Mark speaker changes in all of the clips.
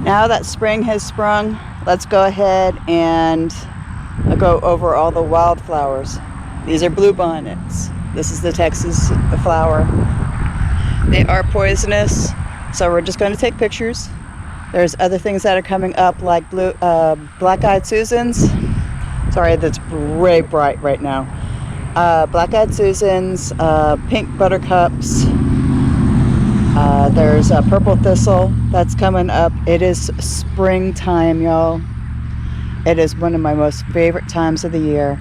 Speaker 1: Now that spring has sprung, let's go ahead and go over all the wildflowers. These are bluebonnets. This is the Texas flower. They are poisonous, so we're just going to take pictures. There's other things that are coming up like black-eyed Susans. Sorry, that's very bright right now. Black-eyed Susans, pink buttercups. There's a purple thistle that's coming up. It is springtime, y'all. It is one of my most favorite times of the year.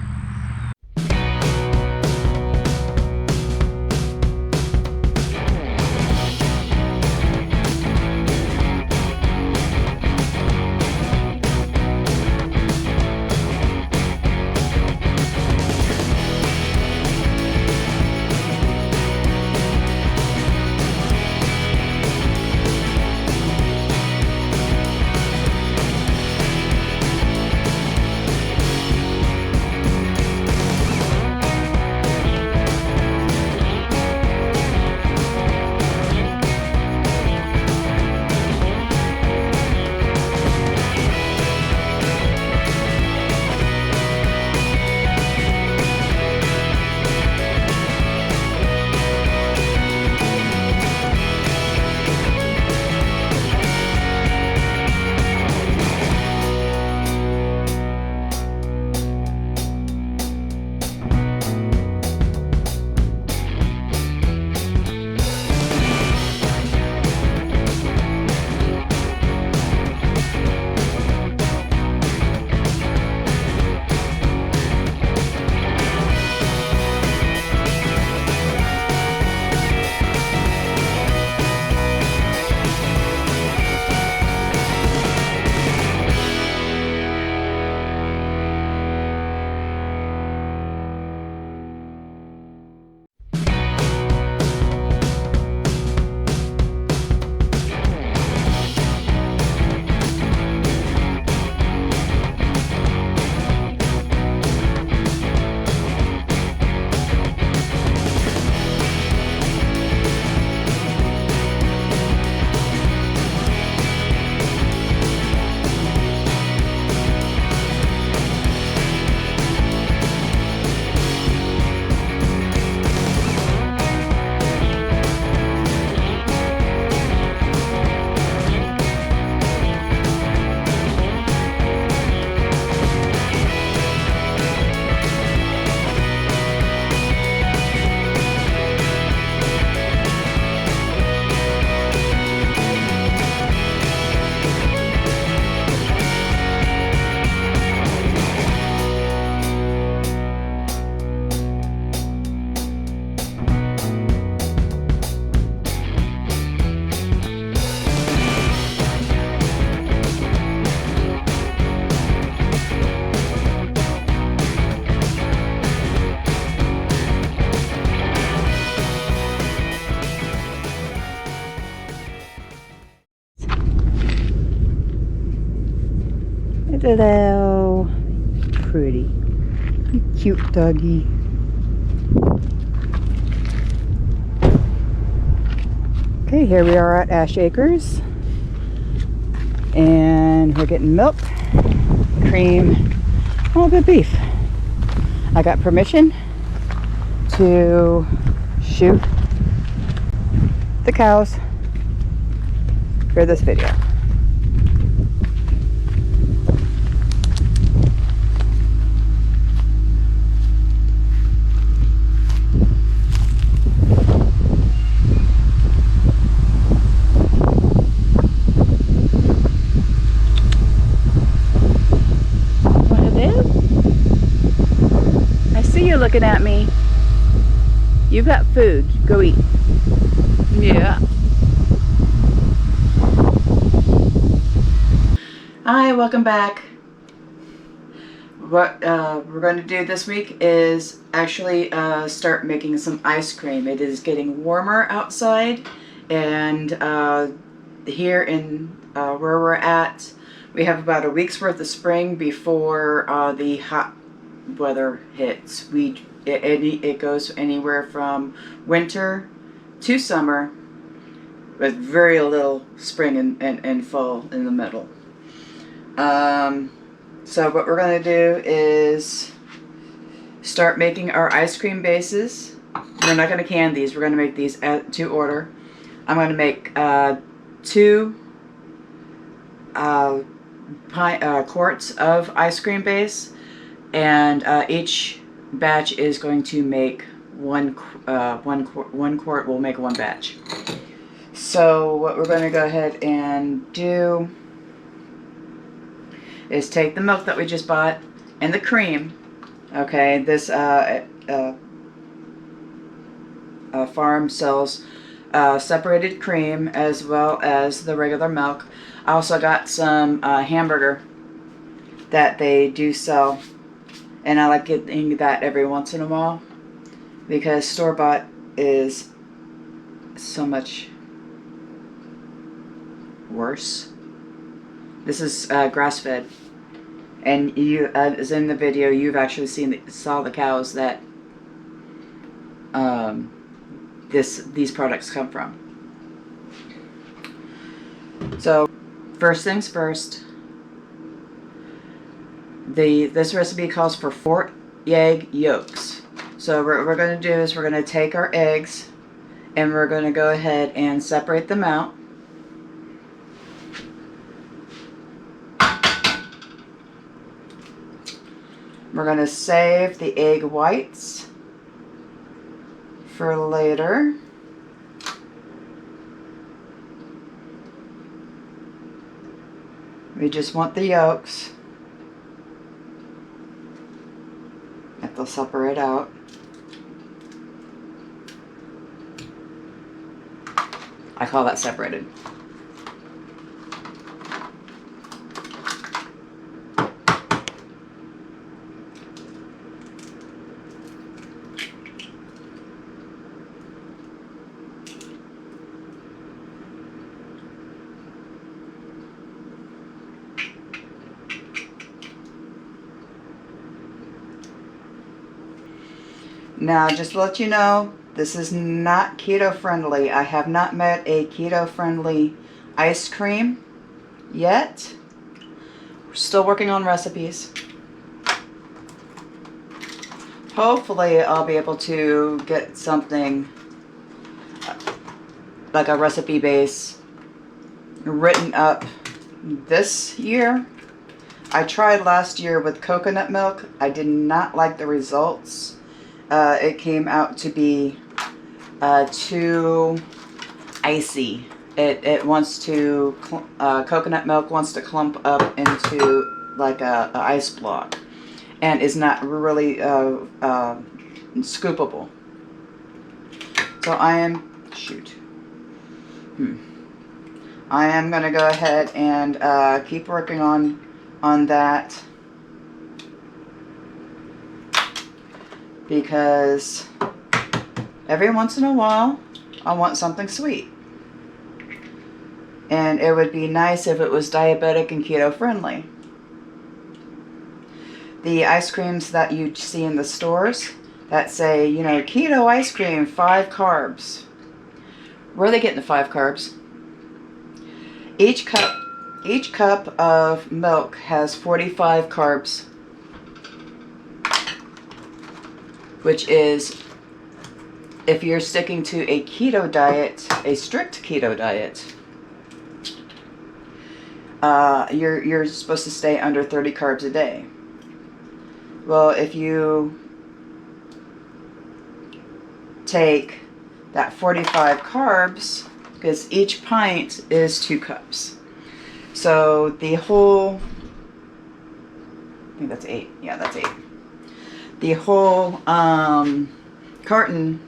Speaker 1: Hello, pretty, cute doggy. Okay, here we are at Ash Acres, and we're getting milk, cream, a little bit of beef. I got permission to shoot the cows for this video. Looking at me. You've got food. Go eat. Yeah. Hi, welcome back. What we're going to do this week is actually start making some ice cream. It is getting warmer outside, and here in where we're at, we have about a week's worth of spring before the hot weather hits. It goes anywhere from winter to summer, with very little spring and fall in the middle. So what we're going to do is start making our ice cream bases. We're not going to can these. We're going to make these to order. I'm going to make 2 quarts of ice cream base, and each batch is going to make one quart will make 1 batch. So what we're going to go ahead and do is take the milk that we just bought and the cream. Okay, this farm sells separated cream as well as the regular milk. I also got some hamburger that they do sell, and I like getting that every once in a while because store-bought is so much worse. This is grass-fed, and you, as in the video, you've actually saw the cows that these products come from. So, first things first. This recipe calls for 4 egg yolks. So what we're going to do is we're going to take our eggs and we're going to go ahead and separate them out. We're going to save the egg whites for later. We just want the yolks. If they'll separate out. I call that separated. Now, just to let you know, this is not keto friendly. I have not met a keto friendly ice cream yet. We're still working on recipes. Hopefully I'll be able to get something like a recipe base written up this year. I tried last year with coconut milk. I did not like the results. It came out to be too icy. It wants to, coconut milk wants to clump up into like a ice block and is not really scoopable. So I am, I am going to go ahead and keep working on that. Because every once in a while, I want something sweet. And it would be nice if it was diabetic and keto friendly. The ice creams that you see in the stores that say, you know, keto ice cream, 5 carbs. Where are they getting the 5 carbs? Each cup of milk has 45 carbs. Which is, if you're sticking to a keto diet, a strict keto diet, you're supposed to stay under 30 carbs a day. Well, if you take that 45 carbs, because each pint is 2 cups. So the whole, I think that's 8. Yeah, that's 8. The whole carton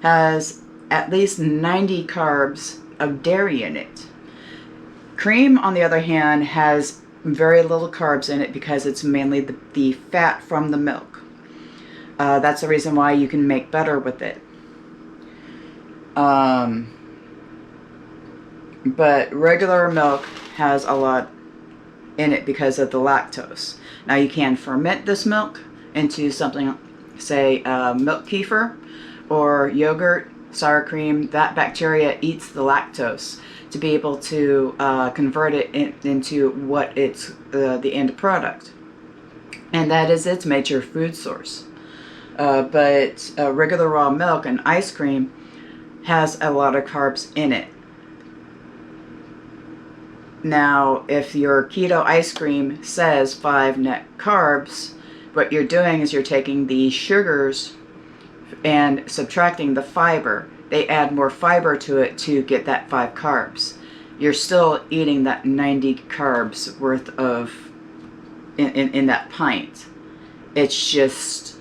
Speaker 1: has at least 90 carbs of dairy in it. Cream, on the other hand, has very little carbs in it because it's mainly the fat from the milk. That's the reason why you can make butter with it. But regular milk has a lot in it because of the lactose. Now you can ferment this milk into something, say milk kefir or yogurt sour cream, that bacteria eats the lactose to be able to convert it into what it's the end product. And that is its major food source. But regular raw milk and ice cream has a lot of carbs in it. Now, if your keto ice cream says 5 net carbs, what you're doing is you're taking the sugars and subtracting the fiber. They add more fiber to it to get that 5 carbs. You're still eating that 90 carbs worth of in that pint. It's just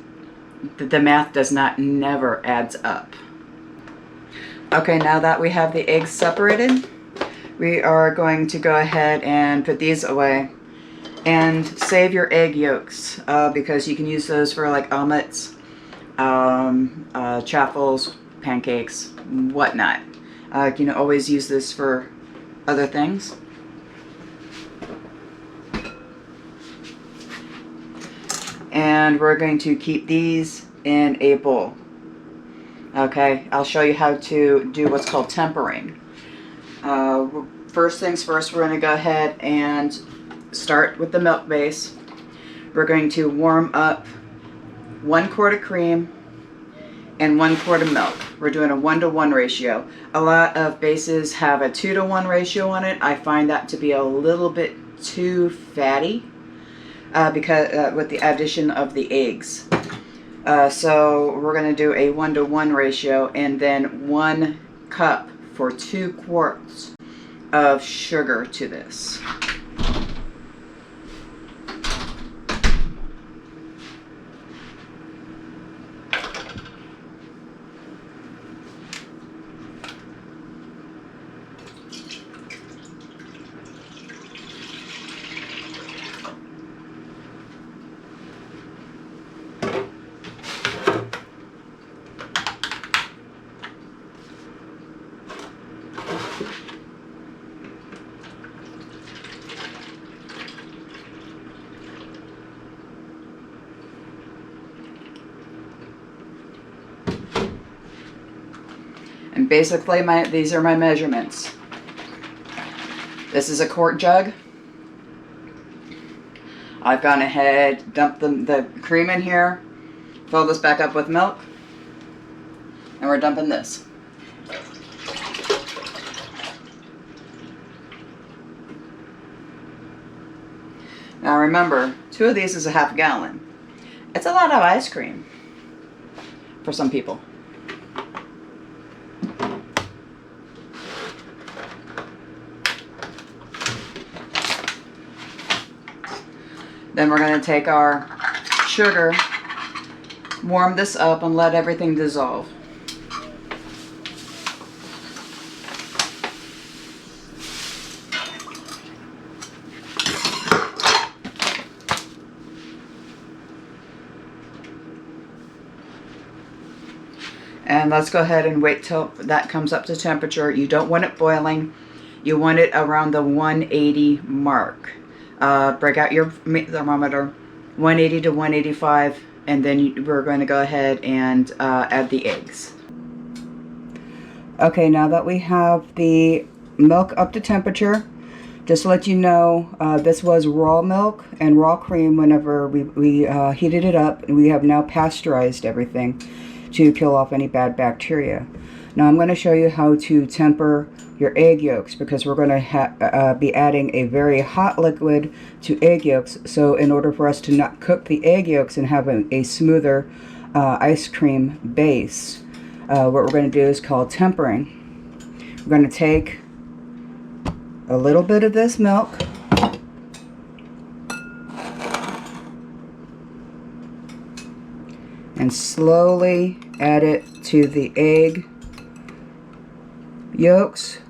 Speaker 1: the math does not never adds up. Okay, now that we have the eggs separated, we are going to go ahead and put these away and save your egg yolks because you can use those for like omelets, chaffles, pancakes, whatnot. You can always use this for other things. And we're going to keep these in a bowl. Okay, I'll show you how to do what's called tempering. First things first, we're going to go ahead and start with the milk base. We're going to warm up 1 quart of cream and 1 quart of milk. We're doing a 1-to-1 ratio. A lot of bases have a 2-to-1 ratio on it. I find that to be a little bit too fatty because with the addition of the eggs. So we're going to do a 1-to-1 ratio, and then 1 cup for 2 quarts of sugar to this. And basically these are my measurements. This is a quart jug. I've gone ahead, dumped the cream in here, fill this back up with milk, and we're dumping this. Now remember, 2 of these is a half gallon. It's a lot of ice cream for some people. Then we're going to take our sugar, warm this up, and let everything dissolve. And let's go ahead and wait till that comes up to temperature. You don't want it boiling. You want it around the 180 mark. Break out your thermometer, 180 to 185, and then we're going to go ahead and add the eggs. Okay, now that we have the milk up to temperature, just to let you know, this was raw milk and raw cream whenever we heated it up, and we have now pasteurized everything to kill off any bad bacteria. Now I'm going to show you how to temper your egg yolks, because we're going to be adding a very hot liquid to egg yolks. So in order for us to not cook the egg yolks and have a smoother ice cream base, what we're going to do is called tempering. We're going to take a little bit of this milk and slowly add it to the egg yolks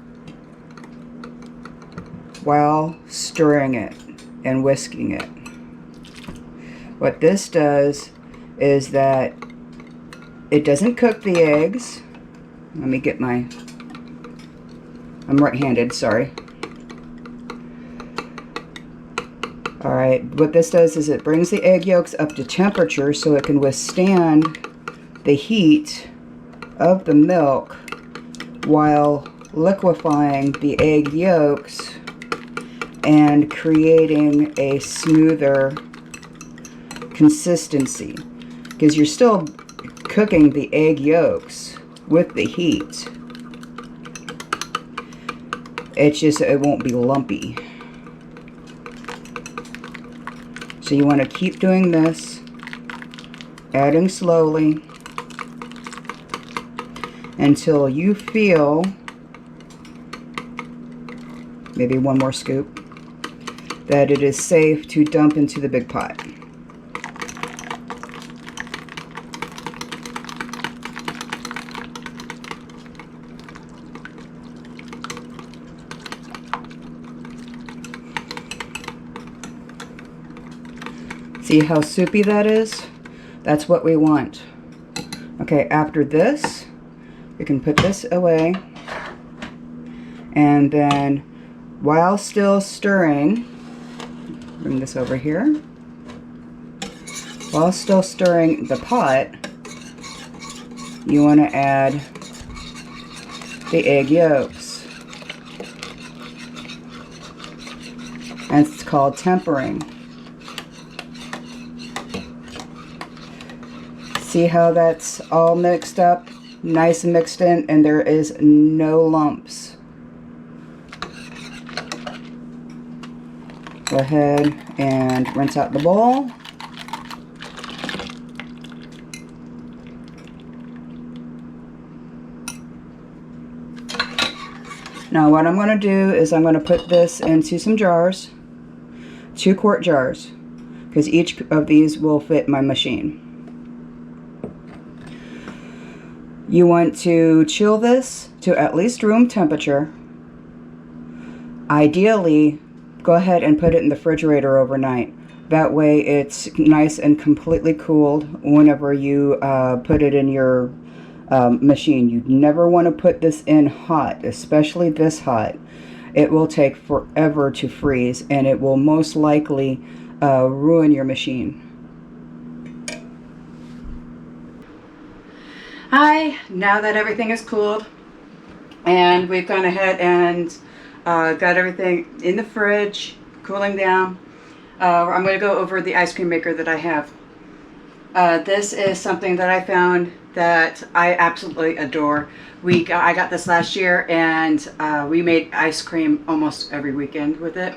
Speaker 1: while stirring it and whisking it. What this does is that it doesn't cook the eggs. Let me get my, I'm right-handed, sorry. Alright, what this does is it brings the egg yolks up to temperature so it can withstand the heat of the milk while liquefying the egg yolks and creating a smoother consistency, because you're still cooking the egg yolks with the heat. It's just, it won't be lumpy. So you want to keep doing this, adding slowly until you feel, maybe one more scoop, that it is safe to dump into the big pot. See how soupy that is? That's what we want. Okay, after this, we can put this away. And then, while still stirring, bring this over here. While still stirring the pot, you want to add the egg yolks. And it's called tempering. See how that's all mixed up, nice and mixed in, and there is no lumps. Go ahead and rinse out the bowl. Now what I'm going to do is I'm going to put this into some jars, 2-quart jars, because each of these will fit my machine. You want to chill this to at least room temperature. Ideally, go ahead and put it in the refrigerator overnight. That way it's nice and completely cooled whenever you put it in your machine. You never want to put this in hot, especially this hot. It will take forever to freeze, and it will most likely ruin your machine. Hi, now that everything is cooled and we've gone ahead and got everything in the fridge, cooling down, I'm going to go over the ice cream maker that I have. This is something that I found that I absolutely adore. I got this last year, and we made ice cream almost every weekend with it.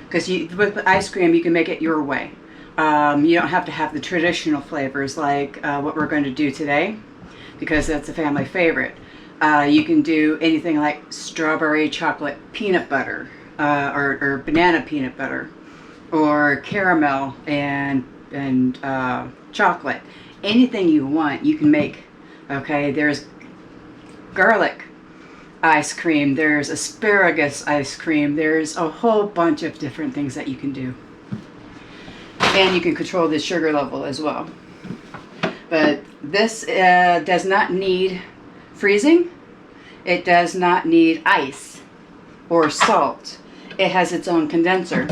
Speaker 1: Because with ice cream, you can make it your way. You don't have to have the traditional flavors like what we're going to do today, because that's a family favorite. You can do anything like strawberry chocolate peanut butter, or banana peanut butter, or caramel and chocolate. Anything you want, you can make. Okay, there's garlic ice cream, there's asparagus ice cream, there's a whole bunch of different things that you can do. And you can control the sugar level as well. But this does not need freezing. It does not need ice or salt. It has its own condenser.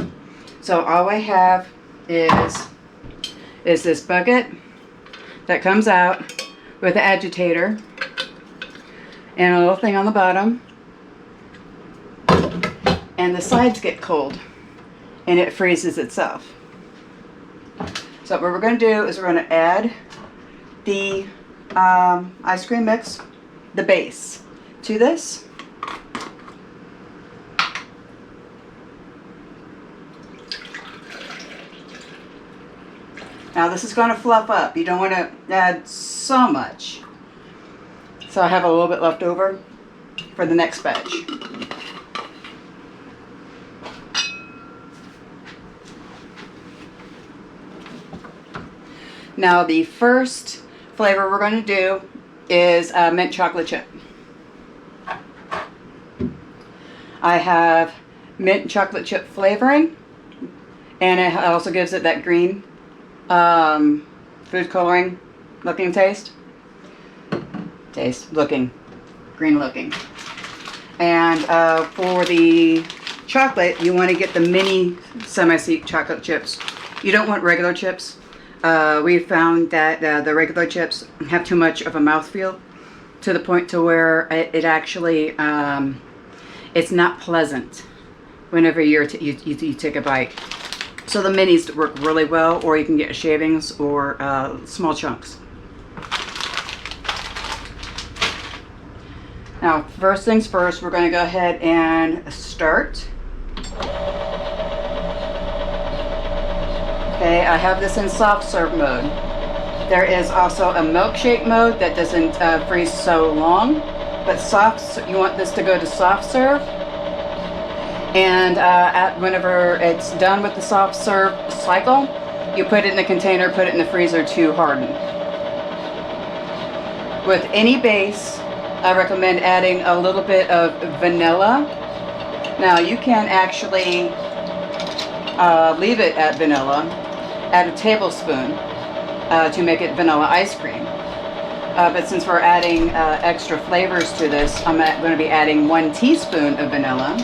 Speaker 1: So all I have is this bucket that comes out with an agitator and a little thing on the bottom. And the sides get cold and it freezes itself. So what we're going to do is we're going to add the ice cream mix, the base, to this. Now this is going to fluff up. You don't want to add so much. So I have a little bit left over for the next batch. Now the first flavor we're going to do is mint chocolate chip. I have mint chocolate chip flavoring, and it also gives it that green food coloring looking looking green looking. And for the chocolate, you want to get the mini semi-sweet chocolate chips. You don't want regular chips. We found that the regular chips have too much of a mouthfeel, to the point to where it actually, it's not pleasant whenever you take a bite. So the minis work really well, or you can get shavings or small chunks. Now, first things first, we're going to go ahead and start. Okay, I have this in soft serve mode. There is also a milkshake mode that doesn't freeze so long, but you want this to go to soft serve. And whenever it's done with the soft serve cycle, you put it in a container, put it in the freezer to harden. With any base, I recommend adding a little bit of vanilla. Now you can actually leave it at vanilla, add a tablespoon to make it vanilla ice cream. But since we're adding extra flavors to this, I'm going to be adding 1 teaspoon of vanilla.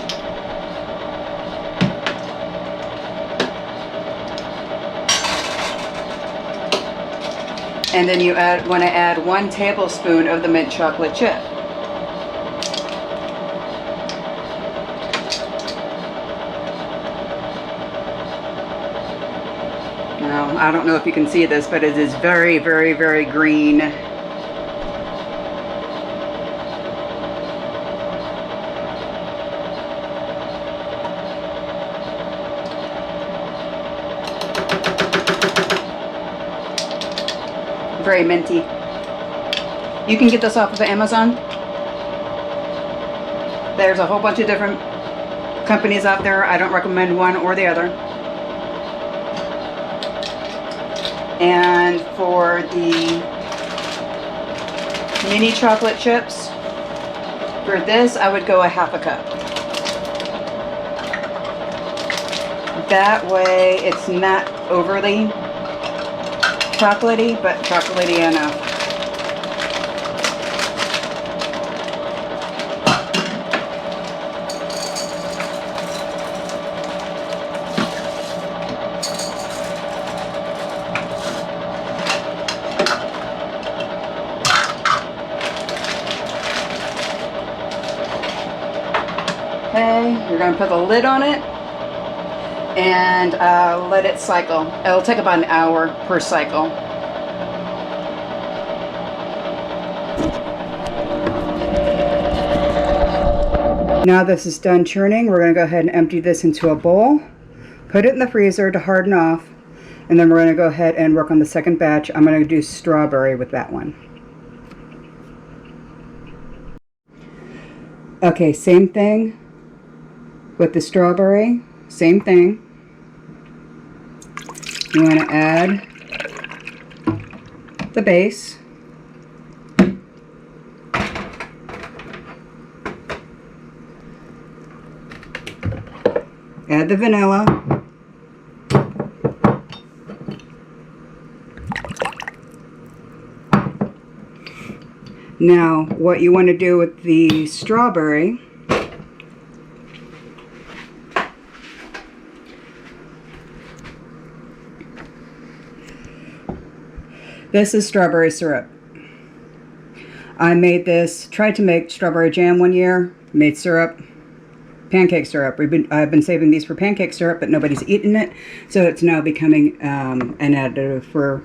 Speaker 1: And then you want to add 1 tablespoon of the mint chocolate chip. Now, I don't know if you can see this, but it is very, very, very green. Very minty. You can get this off of Amazon. There's a whole bunch of different companies out there. I don't recommend one or the other. And for the mini chocolate chips, for this I would go a 1/2 cup. That way it's not overly chocolatey, but chocolatey enough. Okay, you're going to put the lid on it and let it cycle. It'll take about an hour per cycle. Now this is done churning, we're going to go ahead and empty this into a bowl, put it in the freezer to harden off, and then we're going to go ahead and work on the second batch. I'm going to do strawberry with that one. Okay, same thing with the strawberry, same thing. You want to add the base. Add the vanilla. Now, what you want to do with the strawberry, this is strawberry syrup. I made this, tried to make strawberry jam one year, made syrup, pancake syrup. I've been saving these for pancake syrup, but nobody's eaten it, so it's now becoming an additive for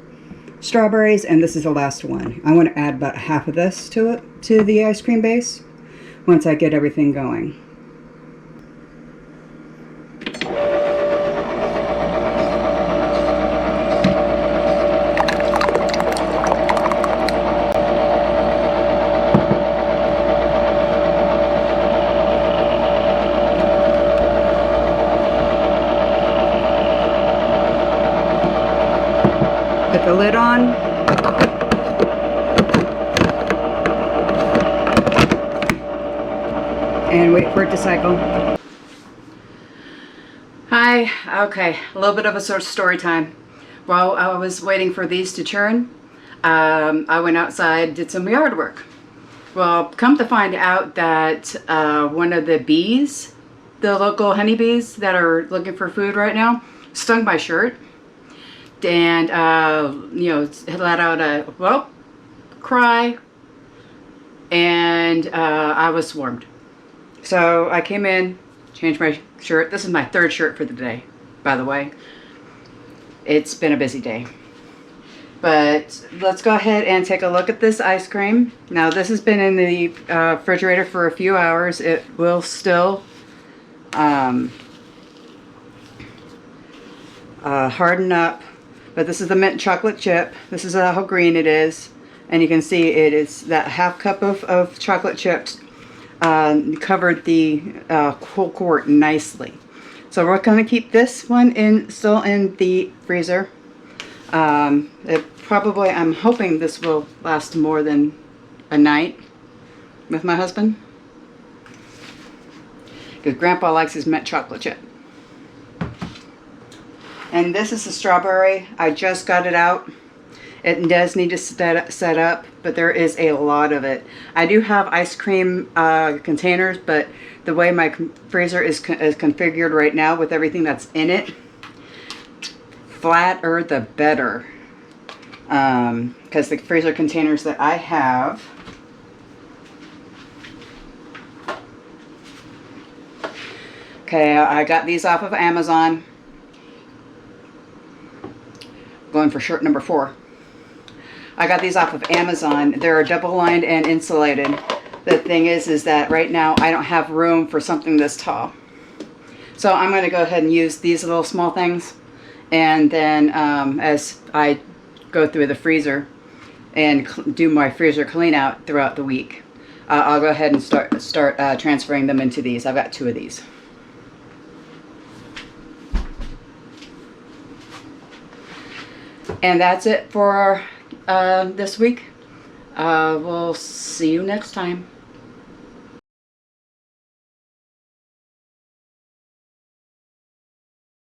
Speaker 1: strawberries, and this is the last one. I want to add about 1/2 of this to it, to the ice cream base, once I get everything going. Put the lid on. And wait for it to cycle. Hi, okay, a little bit of a sort of story time. While I was waiting for these to churn, I went outside, did some yard work. Well, come to find out that one of the bees, the local honeybees that are looking for food right now, stung my shirt. And, you know, let out a, well, cry, and I was swarmed. So I came in, changed my shirt. This is my third shirt for the day, by the way. It's been a busy day. But let's go ahead and take a look at this ice cream. Now this has been in the refrigerator for a few hours. It will still harden up. But this is the mint chocolate chip. This is how green it is. And you can see it is that half cup of chocolate chips covered the whole quart nicely. So we're going to keep this one still in the freezer. I'm hoping this will last more than a night with my husband. Because Grandpa likes his mint chocolate chip. And this is the strawberry. I just got it out. It does need to set up, but there is a lot of it. I do have ice cream containers, but the way my freezer is configured right now with everything that's in it, flatter the better. Because the freezer containers that I have I got these off of Amazon. Going for shirt number 4. I got these off of Amazon. They're double lined and insulated. The thing is that right now I don't have room for something this tall. So I'm going to go ahead and use these little small things. And then as I go through the freezer and do my freezer clean out throughout the week, I'll go ahead and start transferring them into these. I've got 2 of these. And that's it for this week. We'll see you next time.